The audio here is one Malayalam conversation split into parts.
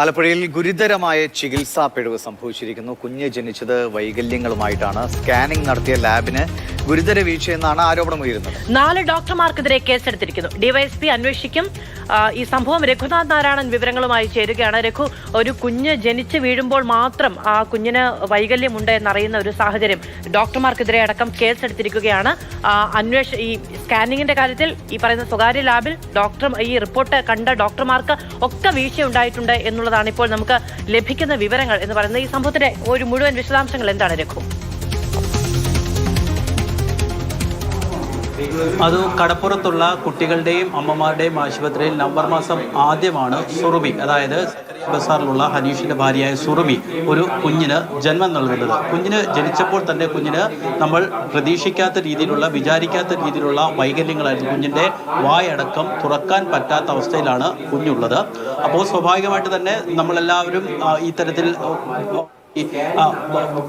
ആലപ്പുഴയിൽ ഗുരുതരമായ ചികിത്സാ പിഴവ് സംഭവിച്ചിരിക്കുന്നു. കുഞ്ഞ് ജനിച്ചത് വൈകല്യങ്ങളുമായിട്ടാണ്. സ്കാനിംഗ് നടത്തിയ ലാബിന് ഗുരുതര വീഴ്ചയെന്നാണ് ആരോപണമുയരുന്നത്. 4 ഡോക്ടർമാർക്കെതിരെ കേസെടുത്തിരിക്കുന്നു. ഡിവൈഎസ്പി അന്വേഷിക്കും. ഈ സംഭവം രഘുനാഥ് നാരായണൻ വിവരങ്ങളുമായി ചേരുകയാണ്. രഘു, ഒരു കുഞ്ഞ് ജനിച്ച് വീഴുമ്പോൾ മാത്രം ആ കുഞ്ഞിന് വൈകല്യമുണ്ട് എന്നറിയുന്ന ഒരു സാഹചര്യം, ഡോക്ടർമാർക്കെതിരെ അടക്കം കേസെടുത്തിരിക്കുകയാണ്. ഈ സ്കാനിങ്ങിന്റെ കാര്യത്തിൽ ഈ പറയുന്ന സ്വകാര്യ ലാബിൽ ഈ റിപ്പോർട്ട് കണ്ട ഡോക്ടർമാർക്ക് ഒക്കെ വീഴ്ചയുണ്ടായിട്ടുണ്ട് എന്നുള്ളതാണ് ഇപ്പോൾ നമുക്ക് ലഭിക്കുന്ന വിവരങ്ങൾ എന്ന് പറയുന്നത്. ഈ സംഭവത്തിന്റെ ഒരു മുഴുവൻ വിശദാംശങ്ങൾ എന്താണ് രഘു? അത് കടപ്പുറത്തുള്ള കുട്ടികളുടെയും അമ്മമാരുടെയും ആശുപത്രിയിൽ നവംബർ മാസം ആദ്യമാണ് സുറുമി, അതായത് ബസാറിലുള്ള ഹനീഷിന്റെ ഭാര്യയായ സുറുമി ഒരു കുഞ്ഞിന് ജന്മം നൽകുന്നത്. കുഞ്ഞിന് ജനിച്ചപ്പോൾ തന്നെ കുഞ്ഞിന് നമ്മൾ പ്രതീക്ഷിക്കാത്ത രീതിയിലുള്ള, വിചാരിക്കാത്ത രീതിയിലുള്ള വൈകല്യങ്ങളായിരുന്നു. കുഞ്ഞിന്റെ വായടക്കം തുറക്കാൻ പറ്റാത്ത അവസ്ഥയിലാണ് കുഞ്ഞുള്ളത്. അപ്പോൾ സ്വാഭാവികമായിട്ട് തന്നെ നമ്മളെല്ലാവരും ഈ തരത്തിൽ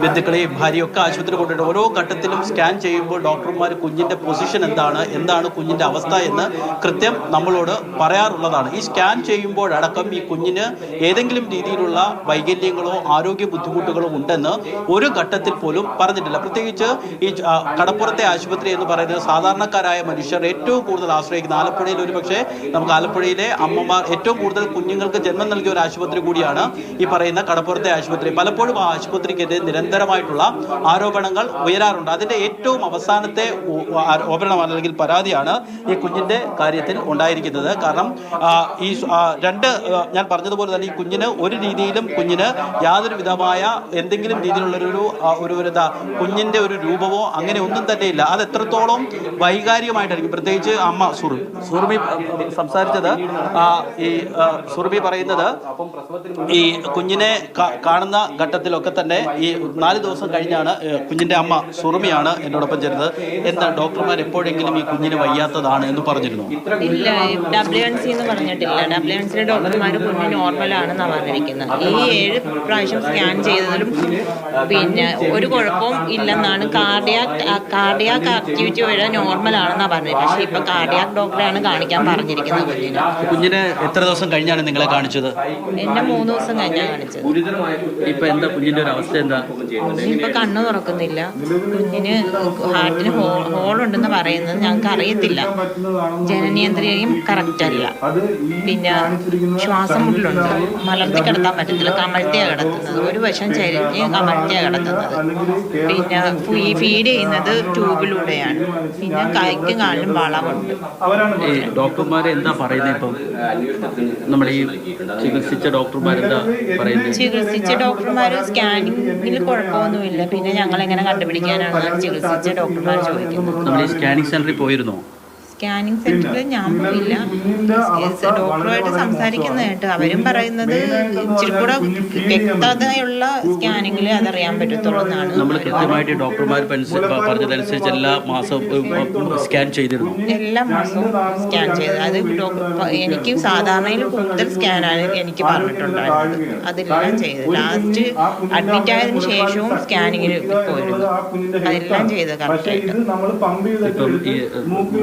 ബന്ധുക്കളെയും ഭാര്യയൊക്കെ ആശുപത്രി കൊണ്ടുപോയിട്ട് ഓരോ ഘട്ടത്തിലും സ്കാൻ ചെയ്യുമ്പോൾ ഡോക്ടർമാർ കുഞ്ഞിന്റെ പൊസിഷൻ എന്താണ് കുഞ്ഞിന്റെ അവസ്ഥ എന്ന് കൃത്യം നമ്മളോട് പറയാറുള്ളതാണ്. ഈ സ്കാൻ ചെയ്യുമ്പോഴടക്കം ഈ കുഞ്ഞിന് ഏതെങ്കിലും രീതിയിലുള്ള വൈകല്യങ്ങളോ ആരോഗ്യ ബുദ്ധിമുട്ടുകളോ ഉണ്ടെന്ന് ഒരു ഘട്ടത്തിൽ പോലും പറഞ്ഞിട്ടില്ല. പ്രത്യേകിച്ച് ഈ കടപ്പുറത്തെ ആശുപത്രി എന്ന് പറയുന്നത് സാധാരണക്കാരായ മനുഷ്യർ ഏറ്റവും കൂടുതൽ ആശ്രയിക്കുന്ന, ആലപ്പുഴയിൽ ഒരുപക്ഷെ നമുക്ക് ആലപ്പുഴയിലെ അമ്മമാർ ഏറ്റവും കൂടുതൽ കുഞ്ഞുങ്ങൾക്ക് ജന്മം നൽകിയ ഒരു ആശുപത്രി കൂടിയാണ് ഈ പറയുന്ന കടപ്പുറത്തെ ആശുപത്രി. പലപ്പോഴും ആ ആശുപത്രിക്കെതിരെ നിരന്തരമായിട്ടുള്ള ആരോപണങ്ങൾ ഉയരാറുണ്ട്. അതിന്റെ ഏറ്റവും അവസാനത്തെ ആരോപണം അല്ലെങ്കിൽ പരാതിയാണ് ഈ കുഞ്ഞിന്റെ കാര്യത്തിൽ ഉണ്ടായിരിക്കുന്നത്. കാരണം ഈ ഞാൻ പറഞ്ഞതുപോലെ തന്നെ ഈ കുഞ്ഞിന് ഒരു രീതിയിലും യാതൊരു വിധമായ എന്തെങ്കിലും രീതിയിലുള്ളൊരു കുഞ്ഞിന്റെ ഒരു രൂപമോ അങ്ങനെ ഒന്നും തന്നെ ഇല്ല. അത് എത്രത്തോളം വൈകാരികമായിട്ടായിരിക്കും. പ്രത്യേകിച്ച് അമ്മ സുറുമി സംസാരിച്ചത്, ഈ സുറുമി പറയുന്നത് ഈ കുഞ്ഞിനെ കാണുന്ന ഘട്ടത്തിലൊക്കെ തന്നെ ഈ 4 ദിവസം കഴിഞ്ഞാണ് കുഞ്ഞിന്റെ അമ്മ സുറുമിയാണ് എന്നോടൊപ്പം ചേരുന്നത്. എന്താ ഡോക്ടർമാർ എപ്പോഴെങ്കിലും ഈ കുഞ്ഞിന് വയ്യാത്തതാണ് എന്ന് പറഞ്ഞിരുന്നു? ഇല്ല, WNC എന്ന് പറഞ്ഞിട്ടില്ല. WNC ഡോക്ടർമാർ കുഞ്ഞ് നോർമലാണെന്നാണ് പറഞ്ഞിരിക്കുന്നത്. ഈ 7 പ്രാവശ്യം സ്കാൻ ചെയ്തതിലും പിന്നെ ഒരു കുഴപ്പവും ഇല്ലെന്നാണ്. കാർഡിയാക് ആക്ടിവിറ്റി വരെ നോർമലാണെന്നാണ് പറഞ്ഞത്. പക്ഷേ ഇപ്പൊ കാർഡിയാക് ഡോക്ടറെയാണ് കാണിക്കാൻ പറഞ്ഞിരിക്കുന്നത്. കുഞ്ഞിന് എത്ര ദിവസം കഴിഞ്ഞാണ് നിങ്ങളെ കാണിച്ചത്? എന്നെ 3 ദിവസം കഴിഞ്ഞാണ് കാണിച്ചത്. ഇപ്പൊ എന്താ കുഞ്ഞിന്റെ ഒരു അവസ്ഥ? എന്താ ഇപ്പൊ കണ്ണ് തുറക്കുന്നില്ല. കുഞ്ഞിന് ഹാർട്ടിന് ഹോളുണ്ടെന്ന് പറയുന്നത് ഞങ്ങൾക്ക് അറിയത്തില്ല. ജനനേന്ദ്രിയം കറക്റ്റ് അല്ല. പിന്നെ ശ്വാസം മുട്ടലുണ്ട്. മലർത്തി കിടത്താൻ പറ്റത്തില്ല. കമഴ്ത്തിയാണ് കിടത്തുന്നത്. ഒരു വശം ചരിഞ്ഞ് കമഴ്ത്തിയാണ് കിടത്തുന്നത്. പിന്നെ ഫീഡ് ചെയ്യുന്നത് ട്യൂബിലൂടെയാണ്. പിന്നെ കൈക്കും കാലിലും വളവുണ്ട്. ഈ ഡോക്ടർമാരെ എന്താ പറയുന്നത്? ഇപ്പം നമ്മൾ ഈ ചികിത്സിച്ച ഡോക്ടർമാരെന്താ പറയുന്നത്? ചികിത്സിച്ച ഡോക്ടർമാർ സ്കാനിങ്ങിൽ കുഴപ്പമൊന്നുമില്ല. പിന്നെ ഞങ്ങൾ എങ്ങനെ കണ്ടുപിടിക്കാനാണ് ചികിത്സിച്ച ഡോക്ടർമാർ ചോദിക്കുന്നത്. നമ്മൾ ഈ സ്കാനിങ് സെന്ററിൽ പോയിരുന്നോ? സ്കാനിങ് സെന്ററിൽ ഞാൻ പോയില്ല. ഡോക്ടറുമായിട്ട് സംസാരിക്കുന്നതായിട്ട് അവരും പറയുന്നത് ഇച്ചിരി കൂടെ വ്യക്തതയുള്ള സ്കാനിങ്ങിൽ അതറിയാൻ പറ്റത്തുള്ളൂ എന്നാണ്. നമ്മൾ കൃത്യമായിട്ട് ഡോക്ടർമാർ പറഞ്ഞതനുസരിച്ച് എല്ലാ മാസവും സ്കാൻ ചെയ്തിരുന്നു. എല്ലാ മാസവും സ്കാൻ ചെയ്ത് അത് എനിക്ക് സാധാരണയിൽ കൂടുതൽ സ്കാനാണ് എനിക്ക് പറഞ്ഞിട്ടുണ്ടായിരുന്നത്. അതെല്ലാം ചെയ്ത് ലാസ്റ്റ് അഡ്മിറ്റ് ആയതിനു ശേഷവും സ്കാനിങ്ങിൽ പോയിരുന്നു. അതെല്ലാം ചെയ്ത് കറക്റ്റായിട്ട്. ഇപ്പം ഈ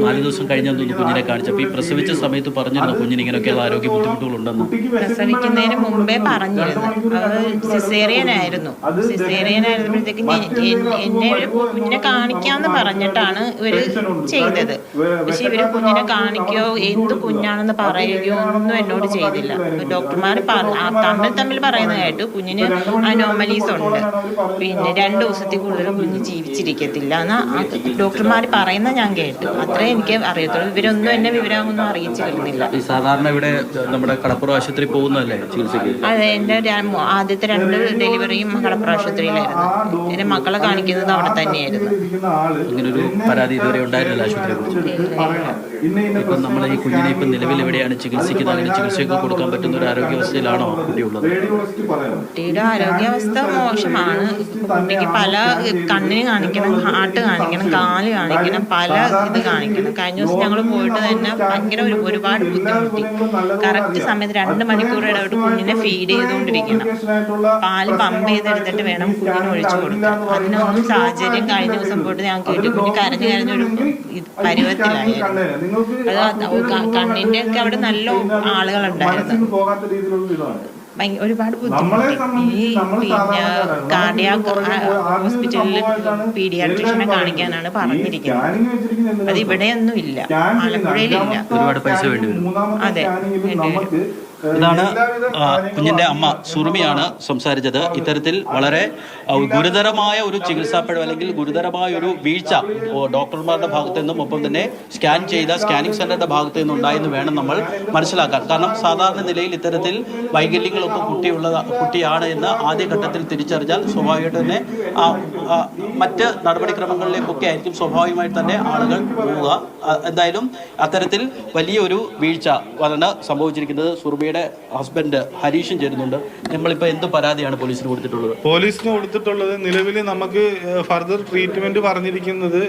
4 ദിവസം കഴിഞ്ഞാൽ കുഞ്ഞിനെ കാണിച്ചപ്പോൾ ഈ പ്രസവിച്ച സമയത്ത് പറഞ്ഞിരുന്നു കുഞ്ഞിന് ഇങ്ങനെയൊക്കെയുള്ള ആരോഗ്യ ബുദ്ധിമുട്ടുകളുണ്ടെന്ന്? പ്രസവിക്കുന്നതിന് മുമ്പേ പറഞ്ഞിരുന്നു. അത് സിസേറിയൻ ആയിരുന്നപ്പോഴത്തേക്ക് എന്നെ കുഞ്ഞിനെ കാണിക്കാന്ന് പറഞ്ഞിട്ടാണ് ഇവര് ചെയ്തത്. പക്ഷെ ഇവര് കുഞ്ഞിനെ കാണിക്കോ എന്ത് കുഞ്ഞാണെന്ന് പറയുകയോ ഒന്നും എന്നോട് ചെയ്തില്ല. ഡോക്ടർമാർ തമ്മിൽ പറയുന്ന കേട്ടു കുഞ്ഞിന് അനോമലീസ് ഉണ്ട്, പിന്നെ 2 ദിവസത്തിൽ കൂടുതൽ കുഞ്ഞ് ജീവിച്ചിരിക്കത്തില്ല എന്നാ ഡോക്ടർമാർ പറയുന്ന ഞാൻ കേട്ടു. അത്രേ എനിക്ക് അറിയത്തുള്ളൂ. ഇവരൊന്നും എന്നെ വിവരമൊന്നും അറിയിച്ചിരുന്നില്ല. സാധാരണ ഇവിടെ നമ്മുടെ കടപ്പുറം ആശുപത്രി പോകുന്നതല്ലേ ചികിത്സയ്ക്ക്? അതെ, എന്റെ ആദ്യത്തെ 2 ഡെലിവറിയും കടപ്പുറം ആശുപത്രിയിലായിരുന്നു. എന്റെ മക്കളെ കാണിക്കുന്നത് അവിടെ തന്നെയായിരുന്നു. ഇങ്ങനൊരു പരാതി ഇതുവരെ ഉണ്ടായിരുന്നില്ല ആശുപത്രിയെ കുറിച്ച്? ഇപ്പം നമ്മൾ ഈ കുഞ്ഞിനെ ഇപ്പം നിലവിൽ എവിടെയാണ് ചികിത്സിക്കുന്നത്? അതിന് ചികിത്സയൊക്കെ കൊടുക്കാൻ പറ്റുന്ന ഒരു ആരോഗ്യാവസ്ഥയിലാണോ കുട്ടിയുള്ളത്? കുട്ടിയുടെ ആരോഗ്യാവസ്ഥ മോശമാണ്. കുട്ടിക്ക് പല കണ്ണിന് കാണിക്കണം, ഹാർട്ട് കാണിക്കണം, കാല് കാണിക്കണം, പല ഇത് കാണിക്കണം. കഴിഞ്ഞ ദിവസം ഞങ്ങൾ പോയിട്ട് തന്നെ ഭയങ്കര ഒരുപാട് ബുദ്ധിമുട്ടി. കറക്റ്റ് സമയത്ത് 2 മണിക്കൂർ ഇടവിട്ട് കുഞ്ഞിനെ ഫീഡ് ചെയ്തുകൊണ്ടിരിക്കണം. പാല് പമ്പ് ചെയ്തെടുത്തിട്ട് വേണം കുഞ്ഞിന് ഒഴിച്ചു കൊടുക്കാൻ. അതിനൊന്നും സാഹചര്യം കഴിഞ്ഞ ദിവസം പോയിട്ട് ഞാൻ കേട്ടു കുഞ്ഞ് കരഞ്ഞൊരു പരുവത്തിലായിരുന്നു. അത് കണ്ണിന്റെ ഒക്കെ അവിടെ നല്ല ആളുകളുണ്ടായിരുന്നു. ഒരുപാട് ബുദ്ധിമുട്ടി. ഈ പിന്നെ കാർഡിയാക് ഹോസ്പിറ്റലിൽ പീഡിയാട്രീഷ്യനെ കാണിക്കാനാണ് പറഞ്ഞിരിക്കുന്നത്. അത് ഇവിടെയൊന്നും ഇല്ല, ആലപ്പുഴയിലില്ല. ഒരുപാട് പൈസ വേണ്ടി വരും. അതെ, ഇതാണ് കുഞ്ഞിന്റെ അമ്മ സുറുമിയാണ് സംസാരിച്ചത്. ഇത്തരത്തിൽ വളരെ ഗുരുതരമായ ഒരു ചികിത്സാ പിഴവ് അല്ലെങ്കിൽ ഗുരുതരമായ ഒരു വീഴ്ച ഡോക്ടർമാരുടെ ഭാഗത്തു നിന്നും ഒപ്പം തന്നെ സ്കാൻ ചെയ്ത സ്കാനിംഗ് സെന്ററിന്റെ ഭാഗത്തു നിന്നും ഉണ്ടായെന്ന് വേണം നമ്മൾ മനസ്സിലാക്കാൻ. കാരണം സാധാരണ നിലയിൽ ഇത്തരത്തിൽ വൈകല്യങ്ങളൊക്കെ കുട്ടിയാണ് എന്ന് ആദ്യഘട്ടത്തിൽ തിരിച്ചറിഞ്ഞാൽ സ്വാഭാവികമായിട്ട് തന്നെ മറ്റ് നടപടിക്രമങ്ങളിലേക്കൊക്കെ ആയിരിക്കും സ്വാഭാവികമായിട്ട് തന്നെ ആളുകൾ പോവുക. എന്തായാലും അത്തരത്തിൽ വലിയൊരു വീഴ്ച ആണ് സംഭവിച്ചിരിക്കുന്നത്. സുറുമിയുടെ ഹസ്ബൻഡ് ഹരീഷും ചേരുന്നുണ്ട്. നമ്മളിപ്പോൾ എന്ത് പരാതിയാണ് പോലീസിന് കൊടുത്തിട്ടുള്ളത്? നിലവിൽ നമുക്ക് ഫർദർ ട്രീറ്റ്മെന്റ് പറഞ്ഞിരിക്കുന്നത്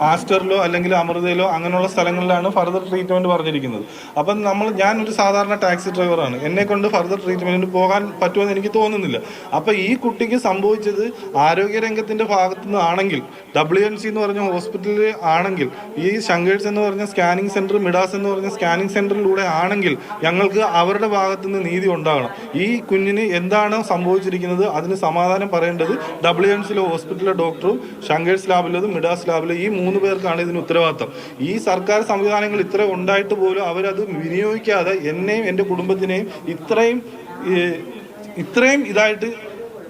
ആസ്റ്ററിലോ അല്ലെങ്കിൽ അമൃതയിലോ അങ്ങനെയുള്ള സ്ഥലങ്ങളിലാണ് ഫർദർ ട്രീറ്റ്മെന്റ് പറഞ്ഞിരിക്കുന്നത്. അപ്പം ഞാനൊരു സാധാരണ ടാക്സി ഡ്രൈവറാണ്. എന്നെ കൊണ്ട് ഫർദർ ട്രീറ്റ്മെന്റിന് പോകാൻ പറ്റുമെന്ന് എനിക്ക് തോന്നുന്നില്ല. അപ്പം ഈ കുട്ടിക്ക് സംഭവിച്ചത് ആരോഗ്യരംഗത്തിന്റെ ഭാഗത്തു നിന്നാണെങ്കിൽ, WNC എന്ന് പറഞ്ഞ ഹോസ്പിറ്റലിൽ ആണെങ്കിൽ, ഈ ശങ്കേഴ്സ് എന്ന് പറഞ്ഞ സ്കാനിങ് സെന്റർ, മിഡാസ് എന്ന് പറഞ്ഞ സ്കാനിങ് സെന്ററിലൂടെ ആണെങ്കിൽ ഞങ്ങൾക്ക് അവരുടെ ഭാഗത്തു നിന്ന് നീതി ഉണ്ടാകണം. ഈ കുഞ്ഞിന് എന്താണ് സംഭവിച്ചിരിക്കുന്നത് അതിന് സമാധാനം പറയേണ്ടത് WNCയിലെ ഹോസ്പിറ്റലിലെ ഡോക്ടറും ശങ്കേഴ്സ് ലാബിലതും മിഡാസ് ലാബിലെ ഈ 3 പേർക്കാണ് ഇതിന് ഉത്തരവാദിത്തം. ഈ സർക്കാർ സംവിധാനങ്ങൾ ഇത്ര ഉണ്ടായിട്ട് പോലും അവരത് വിനിയോഗിക്കാതെ എന്നെയും എൻ്റെ കുടുംബത്തിനെയും ഇത്രയും ഇതായിട്ട്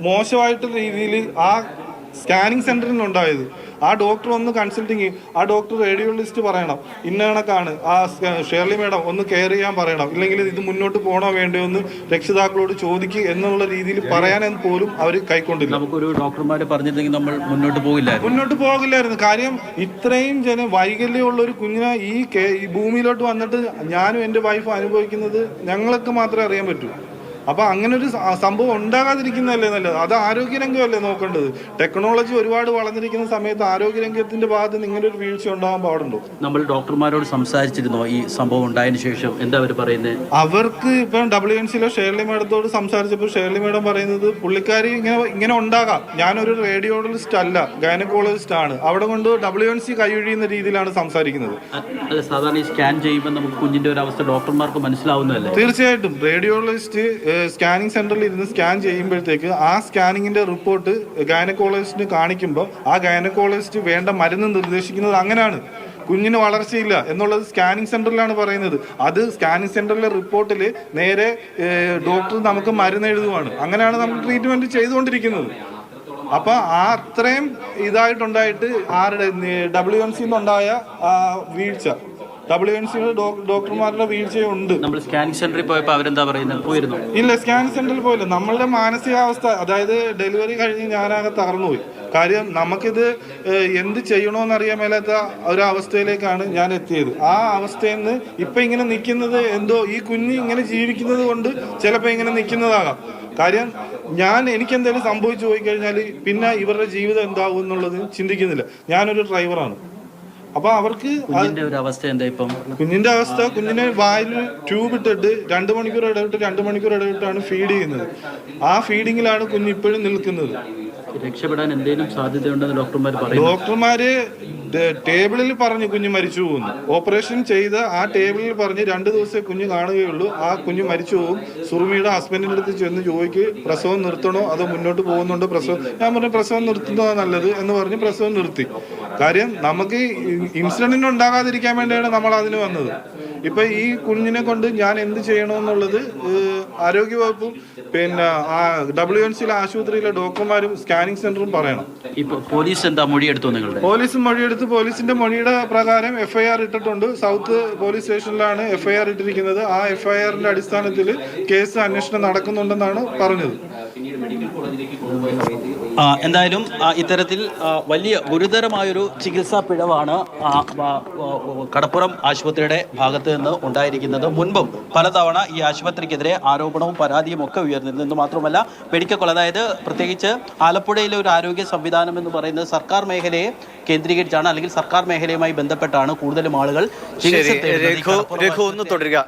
മോശമായിട്ടുള്ള രീതിയിൽ ആ സ്കാനിങ് സെന്ററിൽ നിന്നുണ്ടായത്. ആ ഡോക്ടർ ഒന്ന് കൺസൾട്ടിങ്, ആ ഡോക്ടർ റേഡിയോളജിസ്റ്റ് പറയണം ഇന്ന കണക്കാണ്, ആ ഷേർലി മേഡം ഒന്ന് കെയർ ചെയ്യാൻ പറയണം, ഇല്ലെങ്കിൽ ഇത് മുന്നോട്ട് പോകണോ വേണ്ടോ എന്ന് രക്ഷിതാക്കളോട് ചോദിക്കുക എന്നുള്ള രീതിയിൽ പറയാൻ പോലും അവർ കൈക്കൊണ്ടില്ല. നമുക്കൊരു ഡോക്ടർമാർ പറഞ്ഞിട്ടുണ്ടെങ്കിൽ നമ്മൾ മുന്നോട്ട് പോകില്ലായിരുന്നു. കാര്യം ഇത്രയും വൈകല്യമുള്ള ഒരു കുഞ്ഞിനെ ഈ ഭൂമിയിലോട്ട് വന്നിട്ട് ഞാനും എൻ്റെ വൈഫും അനുഭവിക്കുന്നത് ഞങ്ങൾക്ക് മാത്രമേ അറിയാൻ പറ്റൂ. അപ്പൊ അങ്ങനെ ഒരു സംഭവം ഉണ്ടാകാതിരിക്കുന്നതല്ലേ നല്ലത്. അത് ആരോഗ്യരംഗമല്ലേ നോക്കേണ്ടത്. ടെക്നോളജി ഒരുപാട് വളർന്നിരിക്കുന്ന സമയത്ത് ആരോഗ്യരംഗത്തിന്റെ ഭാഗത്ത് നിന്ന് ഇങ്ങനെ ഒരു വീഴ്ച ഉണ്ടാകാൻ പാടുണ്ടോ? നമ്മൾ ഡോക്ടർമാരോട് സംസാരിച്ചിരുന്നോ ഈ സംഭവം ഉണ്ടായതിനു ശേഷം? എന്താ അവർ പറയുന്നത്? അവർക്ക് ഇപ്പം WNCയിലെ ഷേർലി മേഡത്തോട് സംസാരിച്ചപ്പോൾ ഷേർലി മേഡം പറയുന്നത് പുള്ളിക്കാരി ഇങ്ങനെ ഉണ്ടാകാം, ഞാനൊരു റേഡിയോളജിസ്റ്റ് അല്ല, ഗൈനക്കോളജിസ്റ്റ് ആണ്, അവിടെ കൊണ്ട് WNC കൈയൊഴിയുന്ന രീതിയിലാണ് സംസാരിക്കുന്നത്. അല്ല, സാധാരണ ഈ സ്കാൻ ചെയ്യുമ്പോൾ നമുക്ക് കുഞ്ഞിന്റെ ഒരു അവസ്ഥ ഡോക്ടർമാർക്ക് മനസ്സിലാവുന്നതല്ലേ? തീർച്ചയായിട്ടും റേഡിയോളജിസ്റ്റ് സ്കാനിങ് സെന്ററിൽ ഇരുന്ന് സ്കാൻ ചെയ്യുമ്പോഴത്തേക്ക് ആ സ്കാനിങ്ങിന്റെ റിപ്പോർട്ട് ഗൈനക്കോളജിസ്റ്റിന് കാണിക്കുമ്പോൾ ആ ഗൈനക്കോളജിസ്റ്റ് വേണ്ട മരുന്ന് നിർദ്ദേശിക്കുന്നത് അങ്ങനെയാണ്. കുഞ്ഞിന് വളർച്ചയില്ല എന്നുള്ളത് സ്കാനിങ് സെന്ററിലാണ് പറയുന്നത്. അത് സ്കാനിങ് സെന്ററിലെ റിപ്പോർട്ടിൽ നേരെ ഡോക്ടർ നമുക്ക് മരുന്ന് എഴുതുവാണ്. അങ്ങനെയാണ് നമ്മൾ ട്രീറ്റ്മെന്റ് ചെയ്തുകൊണ്ടിരിക്കുന്നത്. അപ്പൊ ആ അത്രയും ഇതായിട്ടുണ്ടായിട്ട് WNC ന്നുണ്ടായ വീഴ്ച, WNCയുടെ ഡോക്ടർമാരുടെ വീഴ്ചയുണ്ട്. നമ്മൾ സ്കാനിങ് സെന്ററിൽ പോയപ്പോൾ അവരെന്താ പറയുന്നത്? പോയിരുന്നു? ഇല്ല, സ്കാനിങ് സെന്ററിൽ പോയില്ല. നമ്മളുടെ മാനസികാവസ്ഥ, അതായത് ഡെലിവറി കഴിഞ്ഞ് ഞാനാകെ തകർന്നുപോയി. കാര്യം നമുക്കിത് എന്ത് ചെയ്യണമെന്നറിയാൻ മേലാത്ത ഒരവസ്ഥയിലേക്കാണ് ഞാൻ എത്തിയത്. ആ അവസ്ഥയിൽ നിന്ന് ഇപ്പം ഇങ്ങനെ നിൽക്കുന്നത് എന്തോ ഈ കുഞ്ഞ് ഇങ്ങനെ ജീവിക്കുന്നത് കൊണ്ട് ചിലപ്പോൾ ഇങ്ങനെ നിൽക്കുന്നതാകാം. കാര്യം എനിക്കെന്തെങ്കിലും സംഭവിച്ചു പോയി കഴിഞ്ഞാൽ പിന്നെ ഇവരുടെ ജീവിതം എന്താകും എന്നുള്ളത് ചിന്തിക്കുന്നില്ല. ഞാനൊരു ഡ്രൈവറാണ്. അപ്പൊ അവർക്ക് കുഞ്ഞിന്റെ അവസ്ഥ, കുഞ്ഞിനെ വായിൽ ട്യൂബ് ഇട്ടിട്ട് 2 മണിക്കൂർ ഇടവിട്ടാണ് ഫീഡ് ചെയ്യുന്നത്. ആ ഫീഡിങ്ങിലാണ് കുഞ്ഞ് ഇപ്പോഴും നിൽക്കുന്നത്. രക്ഷപ്പെടാൻ എന്തെങ്കിലും സാധ്യതയുണ്ടെന്ന് ഡോക്ടർമാര് ടേബിളിൽ പറഞ്ഞു കുഞ്ഞ് മരിച്ചു പോകുന്നു. ഓപ്പറേഷൻ ചെയ്ത് ആ ടേബിളിൽ പറഞ്ഞ് 2 ദിവസമേ കുഞ്ഞ് കാണുകയുള്ളൂ, ആ കുഞ്ഞ് മരിച്ചു പോകും. സുറുമിയുടെ ഹസ്ബൻഡിന്റെ അടുത്ത് ചെന്ന് ചോദിക്ക് പ്രസവം നിർത്തണോ അതോ മുന്നോട്ട് പോകുന്നുണ്ടോ പ്രസവം. ഞാൻ പറഞ്ഞു പ്രസവം നിർത്തുന്നതാണ് നല്ലത് എന്ന് പറഞ്ഞ് പ്രസവം നിർത്തി. കാര്യം നമുക്ക് ഇൻസിഡന്റ് ഉണ്ടാകാതിരിക്കാൻ വേണ്ടിയാണ് നമ്മൾ അതിന് വന്നത്. ഇപ്പൊ ഈ കുഞ്ഞിനെ കൊണ്ട് ഞാൻ എന്ത് ചെയ്യണമെന്നുള്ളത് ആരോഗ്യവകുപ്പും പിന്നെ WNCയിലെ ആശുപത്രിയിലെ ഡോക്ടർമാരും സ്കാനിങ് സെന്ററും പറയണം. പോലീസ് എന്താ മൊഴിയെടുത്തു? പോലീസും മൊഴിയെടുത്ത് പോലീസിന്റെ മൊഴിയുടെ പ്രകാരം FIR ഇട്ടിട്ടുണ്ട്. സൗത്ത് പോലീസ് സ്റ്റേഷനിലാണ് FIR ഇട്ടിരിക്കുന്നത്. ആ FIRന്റെ അടിസ്ഥാനത്തിൽ കേസ് അന്വേഷണം നടക്കുന്നുണ്ടെന്നാണ് പറഞ്ഞത്. എന്തായാലും ഇത്തരത്തിൽ വലിയ ഗുരുതരമായൊരു ചികിത്സാ പിഴവാണ് കടപ്പുറം ആശുപത്രിയുടെ ഭാഗത്ത് നിന്ന് ഉണ്ടായിരിക്കുന്നത്. മുൻപും പലതവണ ഈ ആശുപത്രിക്കെതിരെ ആരോപണവും പരാതിയും ഒക്കെ ഉയർന്നിരുന്നു. മാത്രമല്ല മെഡിക്കൽ കോളേജ്, അതായത് പ്രത്യേകിച്ച് ആലപ്പുഴയിലെ ഒരു ആരോഗ്യ സംവിധാനം എന്ന് പറയുന്നത് സർക്കാർ മേഖലയെ കേന്ദ്രീകരിച്ചാണ്, അല്ലെങ്കിൽ സർക്കാർ മേഖലയുമായി ബന്ധപ്പെട്ടാണ് കൂടുതലും ആളുകൾ ചികിത്സ തേടുന്നത്. രഘു ഒന്ന് തുടരുക.